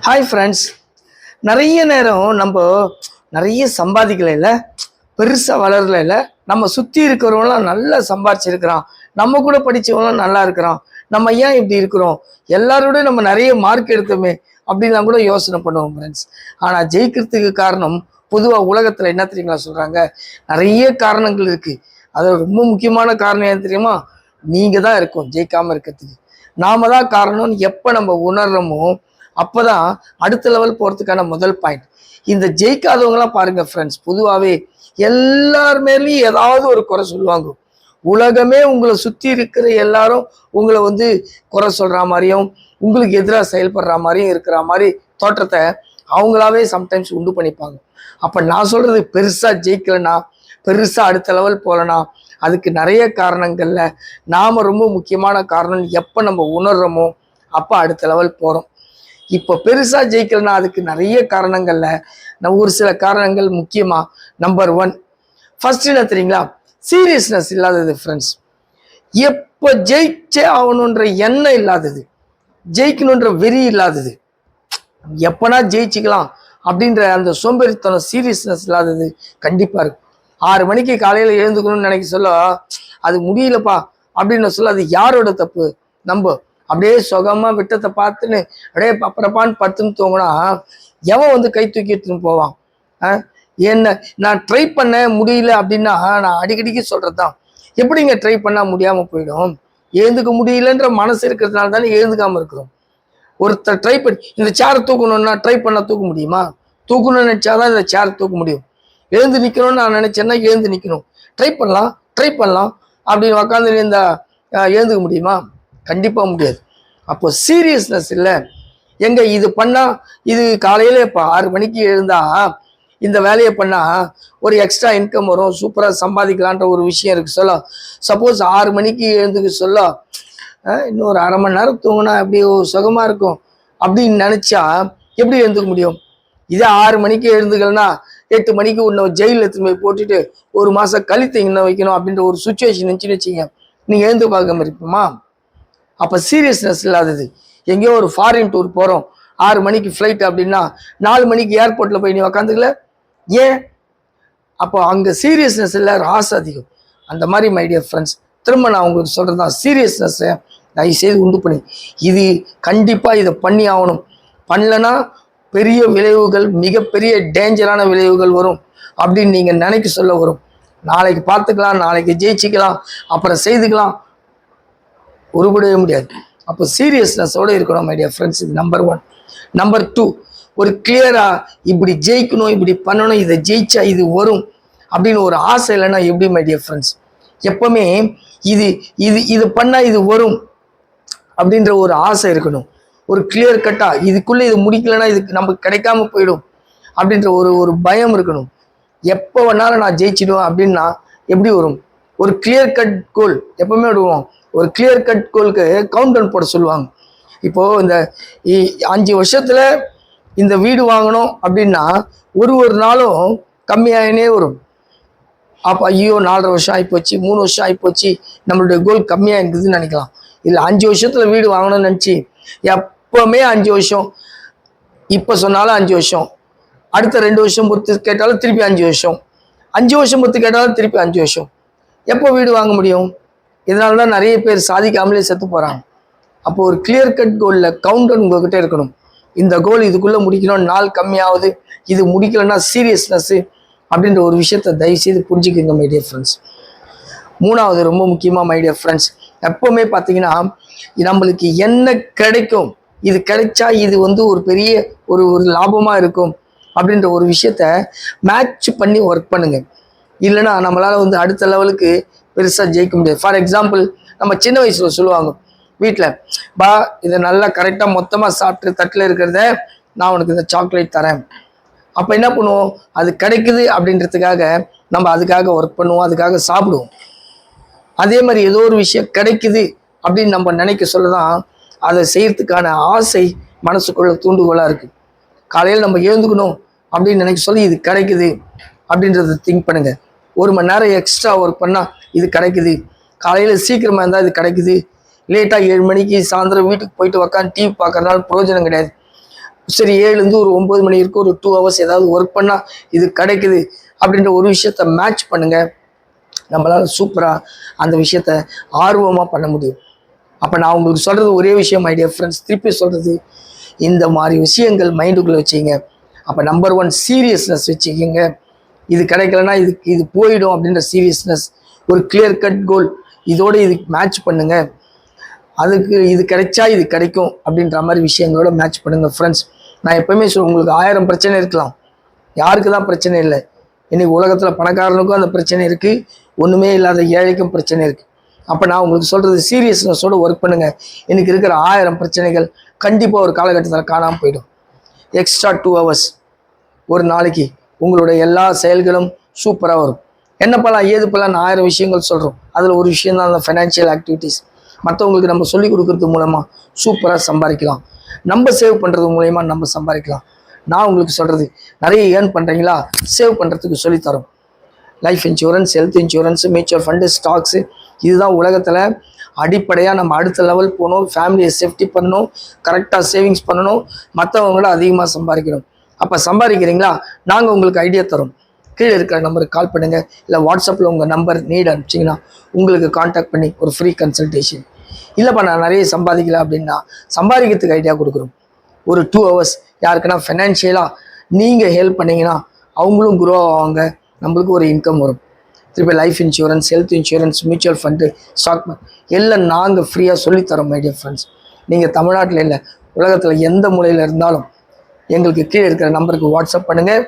Hi friends. நிறைய நேரம் நம்ம நிறைய சம்பாதிக்கல, பெருசாக வளரல. நம்ம சுற்றி இருக்கிறவங்களாம் நல்லா சம்பாதிச்சிருக்கிறான், நம்ம கூட படித்தவங்களாம் நல்லா இருக்கிறான், நம்ம ஏன் இப்படி இருக்கிறோம், எல்லாரோட நம்ம நிறைய மார்க் எடுத்தோமே அப்படின்லாம் கூட யோசனை பண்ணுவோம் ஃப்ரெண்ட்ஸ். ஆனால் ஜெயிக்கிறதுக்கு காரணம் பொதுவாக உலகத்தில் என்ன தெரியுங்களா சொல்கிறாங்க, நிறைய காரணங்கள் இருக்குது. அது ரொம்ப முக்கியமான காரணம் என்ன தெரியுமா, நீங்கள் தான் இருக்கும் ஜெயிக்காமல் இருக்கிறதுக்கு. நாம தான் காரணம்னு எப்போ நம்ம உணர்றோமோ அப்போதான் அடுத்த லெவல் போகிறதுக்கான முதல் பாயிண்ட். இந்த ஜெயிக்காதவங்களாம் பாருங்க ஃப்ரெண்ட்ஸ், பொதுவாகவே எல்லார் மேலேயும் ஏதாவது ஒரு குறை சொல்லுவாங்க. உலகமே உங்களை சுற்றி இருக்கிற எல்லாரும் உங்களை குறை சொல்கிற மாதிரியும் உங்களுக்கு எதிராக செயல்படுற மாதிரியும் இருக்கிற மாதிரி தோற்றத்தை அவங்களாவே சம்டைம்ஸ் உண்டு பண்ணிப்பாங்க. அப்போ நான் சொல்கிறது, பெருசாக ஜெயிக்கலைன்னா, பெருசாக அடுத்த லெவல் போகலன்னா அதுக்கு நிறைய காரணங்கள்ல நாம் ரொம்ப முக்கியமான காரணம் எப்போ நம்ம உணர்றோமோ அப்போ அடுத்த லெவல் போகிறோம். இப்போ பெருசாக ஜெயிக்கலன்னா அதுக்கு நிறைய காரணங்கள்ல நம்ம ஒரு சில காரணங்கள். முக்கியமாக நம்பர் 1 ஃபர்ஸ்ட் என்ன தெரியுங்களா, சீரியஸ்னஸ் இல்லாதது ஃப்ரெண்ட்ஸ். எப்போ ஜெயிச்சே ஆகணுன்ற எண்ணம் இல்லாதது, ஜெயிக்கணுன்ற வெறி இல்லாதது, எப்பனா ஜெயிச்சிக்கலாம் அப்படின்ற அந்த சோம்பேறித்தனம், சீரியஸ்னஸ் இல்லாதது கண்டிப்பாக இருக்கு. 6 மணிக்கு காலையில் எழுந்துக்கணும்னு நினைக்க சொல்ல அது முடியலப்பா அப்படின்னு சொல்ல, அது யாரோட தப்பு? நம்ம அப்படியே சுகமாக விட்டத்தை பார்த்துன்னு அப்படியே பப்பரப்பான்னு படுத்துன்னு தூங்கினா எவன் கை தூக்கிட்டுன்னு போவான்? என்ன நான் ட்ரை பண்ண முடியல அப்படின்னா நான் அடிக்கடிக்கு சொல்கிறது தான், எப்படிங்க ட்ரை பண்ணால் முடியாமல் போயிடும்? எழுந்துக்க முடியலன்ற மனசு இருக்கிறதுனால தானே எழுந்துக்காமல் இருக்கிறோம். ஒருத்தர் ட்ரை பண்ணி இந்த சேரை தூக்கணும்னா ட்ரை பண்ணால் தூக்க முடியுமா? தூக்கணும்னு நினச்சாதான் இந்த சேரை தூக்க முடியும். எழுந்து நிற்கணும்னு நான் நினச்சேன்னா எழுந்து நிற்கணும். ட்ரை பண்ணலாம் அப்படின்னு உக்காந்து இந்த எழுந்துக்க முடியுமா? கண்டிப்பாக முடியாது. அப்போ சீரியஸ்னஸ் இல்லை. எங்க இது பண்ணால், இது காலையில் இப்போ 6 மணிக்கு எழுந்தா இந்த வேலையை பண்ணால் ஒரு எக்ஸ்ட்ரா இன்கம் வரும், சூப்பராக சம்பாதிக்கலான்ற ஒரு விஷயம் இருக்குது சொல்ல. சப்போஸ் 6 மணிக்கு எழுந்துக்க சொல்ல இன்னும் ஒரு அரை மணி நேரம் தூங்கினா எப்படி சுகமாக இருக்கும் அப்படின்னு நினச்சா எப்படி எழுந்துக்க முடியும்? இதே 6 மணிக்கு எழுந்துக்கலன்னா 8 மணிக்கு இன்னும் ஜெயிலில் எடுத்துன்னு போய் போட்டுட்டு 1 மாதம் கழித்து இன்னும் வைக்கணும் அப்படின்ற ஒரு சுச்சுவேஷன் இருந்துச்சுன்னு வச்சிங்க, நீங்கள் எழுந்து பார்க்காம இருப்போமா? அப்போ சீரியஸ்னஸ் இல்லாதது. எங்கேயோ ஒரு ஃபாரின் டூர் போகிறோம், 6 மணிக்கு ஃப்ளைட் அப்படின்னா 4 மணிக்கு ஏர்போர்ட்டில் போய் நீ உக்காந்துக்கல ஏன்? அப்போ அங்கே சீரியஸ்னஸ் இல்லை, ராசு அதிகம். அந்த மாதிரி மை டியர் ஃப்ரெண்ட்ஸ், திரும்ப நான் உங்களுக்கு சொல்கிறது தான், சீரியஸ்னஸ்ஸை தயவுசெய்து உண்டு பண்ணி இது கண்டிப்பாக இதை பண்ணி ஆகணும். பண்ணலைன்னா பெரிய விளைவுகள், மிகப்பெரிய டேஞ்சரான விளைவுகள் வரும் அப்படின்னு நீங்கள் நினைக்க சொல்ல வரும். நாளைக்கு பார்த்துக்கலாம், நாளைக்கு ஜெயிச்சிக்கலாம், அப்புறம் செய்துக்கலாம், உருப்படவே முடியாது. அப்போ சீரியஸ்னஸோடு இருக்கணும் மை டியர் ஃப்ரெண்ட்ஸ். இது நம்பர் 1. நம்பர் 2, ஒரு கிளியராக இப்படி ஜெயிக்கணும், இப்படி பண்ணணும், இதை ஜெயிச்சா இது வரும் அப்படின்னு ஒரு ஆசை இல்லைன்னா எப்படி மை டியர் ஃப்ரெண்ட்ஸ்? எப்பவுமே இது இது இது பண்ணால் இது வரும் அப்படின்ற ஒரு ஆசை இருக்கணும். ஒரு கிளியர் கட்டாக இதுக்குள்ளே இது முடிக்கலைன்னா இதுக்கு நமக்கு கிடைக்காம போயிடும் அப்படின்ற ஒரு பயம் இருக்கணும். எப்போ வேணாலும் நான் ஜெயிச்சிடுவேன் அப்படின்னா எப்படி வரும்? ஒரு கிளியர் கட் கோல் எப்பவுமே விடுவோம். ஒரு கிளியர் கட் கோலுக்கு கவுண்ட் டவுன் போட சொல்லுவாங்க. இப்போது இந்த 5 வருஷத்தில் இந்த வீடு வாங்கணும் அப்படின்னா ஒரு நாளும் கம்மியாகினே வரும். அப்போ ஐயோ 4.5 வருஷம் ஆகிப்போச்சு, 3 வருஷம் ஆகிப்போச்சு, நம்மளுடைய கோல் கம்மியாக இருக்குதுன்னு நினைக்கலாம். இல்லை 5 வருஷத்தில் வீடு வாங்கணும்னு நினச்சி எப்போவுமே 5 வருஷம், இப்போ சொன்னாலும் 5 வருஷம், அடுத்த 2 வருஷம் பொறுத்து கேட்டாலும் திருப்பி 5 வருஷம், 5 வருஷம் பொறுத்து கேட்டாலும் திருப்பி 5 வருஷம், எப்போ வீடு வாங்க முடியும்? இதனால தான் நிறைய பேர் சாதிக்காமலே செத்து போகிறாங்க. அப்போ ஒரு கிளியர் கட் கோலில் கவுண்டர் உங்ககிட்ட இருக்கணும். இந்த கோல் இதுக்குள்ளே முடிக்கணும், நாள் கம்மியாகுது, இது முடிக்கலைன்னா சீரியஸ்னஸ்ஸு அப்படின்ற ஒரு விஷயத்தை தயவுசெய்து புரிஞ்சுக்கோங்க மை டியர் ஃப்ரெண்ட்ஸ். 3வது ரொம்ப முக்கியமாக மை டியர் ஃப்ரெண்ட்ஸ், எப்போவுமே பார்த்தீங்கன்னா நம்மளுக்கு என்ன கிடைக்கும், இது கிடைச்சா இது ஒரு பெரிய ஒரு லாபமாக இருக்கும் அப்படின்ற ஒரு விஷயத்த மேட்ச் பண்ணி ஒர்க் பண்ணுங்க. இல்லைன்னா நம்மளால் அடுத்த லெவலுக்கு பெருசாக ஜெயிக்க முடியாது. ஃபார் எக்ஸாம்பிள், நம்ம சின்ன வயசில் சொல்லுவாங்க வீட்டில், பா இதை நல்லா கரெக்டாக மொத்தமாக சாப்பிட்டு தட்டில் இருக்கிறத நான் உனக்கு இந்த சாக்லேட் தரேன். அப்போ என்ன பண்ணுவோம், அது கிடைக்குது அப்படின்றதுக்காக நம்ம அதுக்காக ஒர்க் பண்ணுவோம், அதுக்காக சாப்பிடுவோம். அதே மாதிரி ஏதோ ஒரு விஷயம் கிடைக்குது அப்படின்னு நம்ம நினைக்க சொல்லதான் அதை செய்யறதுக்கான ஆசை மனசுக்குள்ள தூண்டுகோலாக இருக்குது. காலையில் நம்ம எழுந்துக்கணும் அப்படின்னு நினைக்க சொல்லி இது கிடைக்குது அப்படின்றத திங்க் பண்ணுங்க. 1 மணி நேரம் எக்ஸ்ட்ரா ஒர்க் பண்ணால் இது கிடைக்குது, காலையில் சீக்கிரமாக இருந்தால் இது கிடைக்குது, லேட்டாக 7 மணிக்கு சாயந்தரம் வீட்டுக்கு போயிட்டு உக்காந்து டிவி பார்க்கறதுனால பிரயோஜனம் கிடையாது. சரி 7லேருந்து ஒரு 9 மணி வரைக்கும் ஒரு 2 ஹவர்ஸ் ஏதாவது ஒர்க் பண்ணால் இது கிடைக்குது அப்படின்ற ஒரு விஷயத்த மேட்ச் பண்ணுங்கள். நம்மளால் சூப்பராக அந்த விஷயத்த ஆர்வமாக பண்ண முடியும். அப்போ நான் உங்களுக்கு சொல்கிறது ஒரே விஷயம் மை டியர் ஃப்ரெண்ட்ஸ், திருப்பி சொல்கிறது, இந்த மாதிரி விஷயங்கள் மைண்டுக்குள்ளே வச்சிங்க. அப்போ நம்பர் 1 சீரியஸ்னஸ் வச்சுக்கிங்க. இது கிடைக்கலன்னா இது போயிடும் அப்படின்ற சீரியஸ்னஸ், ஒரு கிளியர் கட் கோல், இதோடு இது மேட்ச் பண்ணுங்கள். அதுக்கு இது கிடைச்சா இது கிடைக்கும் அப்படின்ற மாதிரி விஷயங்களோட மேட்ச் பண்ணுங்கள் ஃப்ரெண்ட்ஸ். நான் எப்போவுமே சொல்லுவேன், உங்களுக்கு 1000 பிரச்சனை இருக்கலாம், யாருக்கு தான் பிரச்சனை இல்லை? இன்றைக்கி உலகத்தில் பணக்காரனுக்கும் அந்த பிரச்சனை இருக்குது, ஒன்றுமே இல்லாத ஏழைக்கும் பிரச்சனை இருக்குது. அப்போ நான் உங்களுக்கு சொல்கிறது, சீரியஸ்னஸோடு ஒர்க் பண்ணுங்கள். இன்றைக்கி இருக்கிற 1000 பிரச்சனைகள் கண்டிப்பாக ஒரு காலகட்டத்தில் காணாமல் போயிடும். எக்ஸ்ட்ரா 2 ஹவர்ஸ் ஒரு நாளைக்கு உங்களுடைய எல்லா செயல்களும் சூப்பராக வரும். என்ன பண்ணலாம் ஏது பண்ணலாம், நான் 1000 விஷயங்கள் சொல்கிறோம். அதில் ஒரு விஷயம் தான் அந்த ஃபைனான்ஷியல் ஆக்டிவிட்டீஸ். மற்றவங்களுக்கு நம்ம சொல்லிக் கொடுக்கறது மூலமாக சூப்பராக சம்பாதிக்கலாம். நம்ம சேவ் பண்ணுறது மூலயமா நம்ம சம்பாதிக்கலாம். நான் உங்களுக்கு சொல்கிறது, நிறைய ஏர்ன் பண்ணுறீங்களா, சேவ் பண்ணுறதுக்கு சொல்லித்தரோம். Life insurance, health insurance, mutual fund, stocks, இதுதான் உலகத்தில் அடிப்படையாக. நம்ம அடுத்த லெவல் போகணும், ஃபேமிலியை சேஃப்டி பண்ணணும், கரெக்டாக சேவிங்ஸ் பண்ணணும், மற்றவங்கள அதிகமாக சம்பாதிக்கணும். அப்போ சம்பாதிக்கிறீங்களா, நாங்கள் உங்களுக்கு ஐடியா தரோம். கீழே இருக்கிற நம்பருக்கு கால் பண்ணுங்கள், இல்லை வாட்ஸ்அப்பில் உங்கள் நம்பர் நீட் அனுப்பிச்சிங்கன்னா உங்களுக்கு காண்டாக்ட் பண்ணி ஒரு ஃப்ரீ கன்சல்டேஷன். இல்லைப்பா நான் நிறைய சம்பாதிக்கல அப்படின்னா சம்பாதிக்கிறதுக்கு ஐடியா கொடுக்குறோம். ஒரு 2 ஹவர்ஸ் யாருக்குன்னா ஃபைனான்ஷியலாக நீங்கள் ஹெல்ப் பண்ணிங்கன்னா அவங்களும் குரோ ஆவாங்க, நம்மளுக்கு ஒரு இன்கம் வரும். திருப்பி life insurance, health insurance, mutual fund, stock எல்லாம் நாங்கள் ஃப்ரீயாக சொல்லித்தரோம் மை டியர் ஃப்ரெண்ட்ஸ். நீங்கள் தமிழ்நாட்டில் இல்லை, உலகத்தில் எந்த மூலையில் இருந்தாலும் எங்களுக்கு கீழே இருக்கிற நம்பருக்கு வாட்ஸ்அப் பண்ணுங்கள்.